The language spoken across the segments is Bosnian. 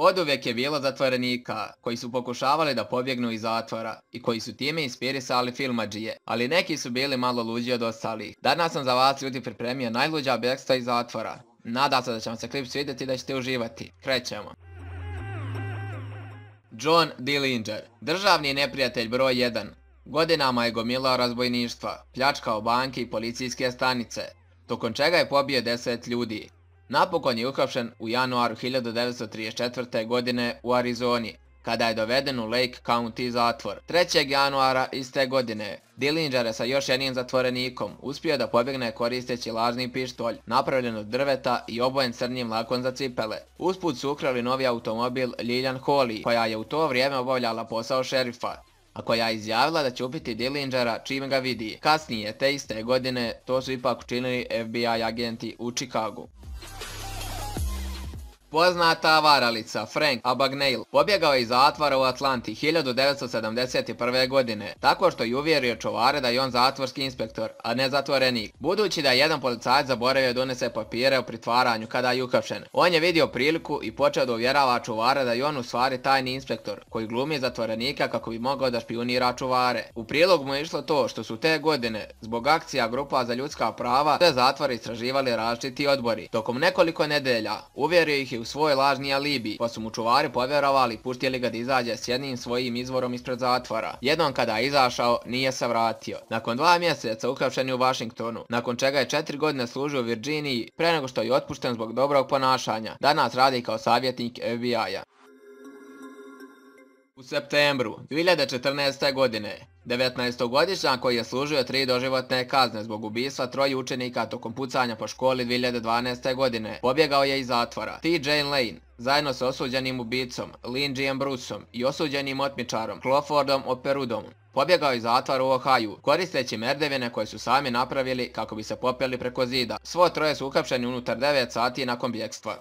Oduvijek je bilo zatvorenika koji su pokušavali da pobjegnu iz zatvora i koji su time inspirisali filmadžije, ali neki su bili malo luđi od ostalih. Danas sam za vas ljudi pripremio najluđa bjegstva iz zatvora. Nadam se da će vam se klip svidjeti i da ćete uživati. Krećemo. John Dillinger, državni neprijatelj broj 1. Godinama je gomilao razbojništva, pljačkao banke i policijske stanice, tokom čega je pobio 10 ljudi. Napokon je uhapšen u januaru 1934. godine u Arizoni, kada je doveden u Lake County zatvor. 3. januara iste godine Dillinger je sa još jednim zatvorenikom uspio da pobjegne koristeći lažni pištolj, napravljen od drveta i obojen crnim lakom za cipele. Usput su ukrali novi automobil Lillian Holly, koja je u to vrijeme obavljala posao šerifa, a koja je izjavila da će ubiti Dillingera čim ga vidi. Kasnije, te iste godine, to su ipak učinili FBI agenti u Chicagu. Poznata varalica Frank Abagnale pobjegao je iz zatvora u Atlanti 1971. godine, tako što je uvjerio čuvare da je on zatvorski inspektor, a ne zatvorenik. Budući da je jedan policajac zaboravio donese papire o pritvaranju kada je uhapšen, on je vidio priliku i počeo da uvjerava čuvare da je on u stvari tajni inspektor, koji glumi zatvorenika kako bi mogao da špijunira čuvare. U prilog mu je išlo to što su te godine, zbog akcija grupa za ljudska prava, sve zatvore istraživali različiti odbori. Tokom nekoliko nedelja uvjerio ih je u svoj lažni alibi, pa su mu čuvari povjerovali i pustili ga da izađe s jednim svojim izvorom ispred zatvora. Jednom kada je izašao, nije se vratio. Nakon 2 mjeseca uhapšen je u Washingtonu, nakon čega je 4 godine služio u Virginiji pre nego što je otpušten zbog dobrog ponašanja. Danas radi kao savjetnik FBI-a. U septembru 2014. godine 19-godišnjak koji je služio 3 doživotne kazne zbog ubistva 3 učenika tokom pucanja po školi 2012. godine pobjegao je iz zatvora. T.J. Lane, zajedno sa osuđenim ubicom Lynn Bruceom i osuđenim otmičarom Cliffordom Operudom, pobjegao je iz zatvora u Ohaju, koristeći merdevine koje su sami napravili kako bi se popeli preko zida. Svo 3 su uhapšeni unutar 9 sati nakon bjegstva.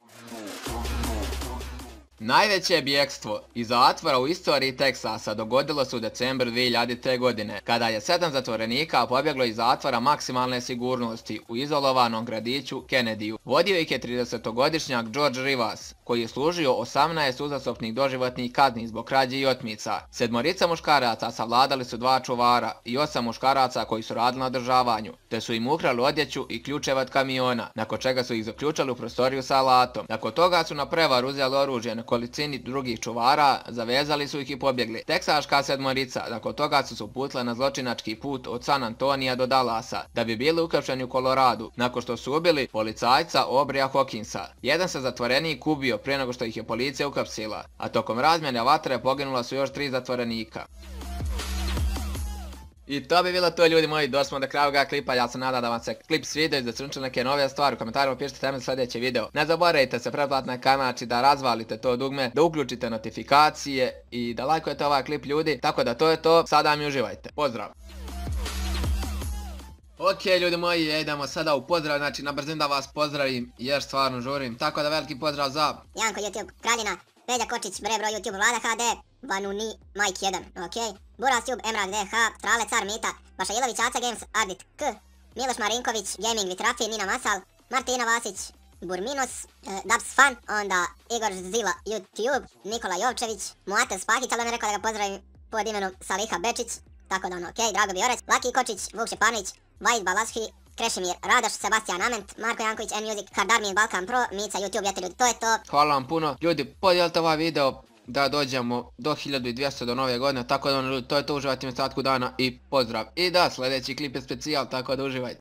Najveće bjegstvo iz zatvora u istoriji Teksasa dogodilo se u decembru 2000. godine, kada je 7 zatvorenika pobjeglo iz zatvora maksimalne sigurnosti u izolovanom gradiću Kennedyu. Vodio ih je 30-godišnjak George Rivas, koji je služio 18 uzastopnih doživotnih kazni zbog krađe i otmica. 7 muškaraca savladali su 2 čuvara i 8 muškaraca koji su radili na održavanju, te su im ukrali odjeću i ključeve od kamiona, nakon čega su ih zaključali u prostoriju sa alatom. Nakon toga su na prevaru uzeli oružje na kolicini drugih čuvara, zavezali su ih i pobjegli. Teksaška 7 nakon toga su se uputile na zločinački put od San Antonija do Dallasa, da bi bili uhapšeni u Koloradu, nakon što su ubili policajca Aubreyja Hawkinsa. Jedan se zatvorenik ubio prije nego što ih je policija uhapsila, a tokom razmjene vatre poginula su još 3 zatvorenika. I to bi bilo to, ljudi moji, došli smo do kraja ovoga klipa. Ja se nadam da vam se klip svidio i da ste učili neke nove stvari. U komentarima pišite teme za sljedeći video. Ne zaboravite se pretplatiti na kanal, da razvalite to dugme, da uključite notifikacije i da lajkujete ovaj klip, ljudi. Tako da to je to, sada mi uživajte. Pozdrav! Ok, ljudi moji, idemo sada u pozdrav, znači na brzinu da vas pozdravim jer stvarno žurim. Tako da veliki pozdrav za Janko YouTube, Kraljina, Peđa Kočić, Brebro YouTube, Vlada HD, Vanuni, Mike 1, ok? Buras Tube, Emrak DH, Strale Car Mita, Vašajilović Aca Games, Ardit K, Miloš Marinković, Gaming with Rafi, Nina Masal, Martina Vasić, Burminos, Dubs Fan, onda Igor Zila YouTube, Nikola Jovčević, Muates Pahić, ali on je rekao da ga pozdravim pod imenom Saliha Bečić, tako da ono, ok, Drago Bioreć, Laki Kočić, Vuk Šepanović, Vajid Balaschi, Krešimir Radoš, Sebastian Ament, Marko Janković, M-Music, Kardarmin, Balkan Pro, Mica, YouTube, jete ljudi, to je to. Hvala vam puno, ljudi, podijelite ovaj video da dođemo do 1200 do nove godine, tako da ono, ljudi, to je to, uživajte mi ostatku dana i pozdrav. I da, sljedeći klip je specijal, tako da uživajte.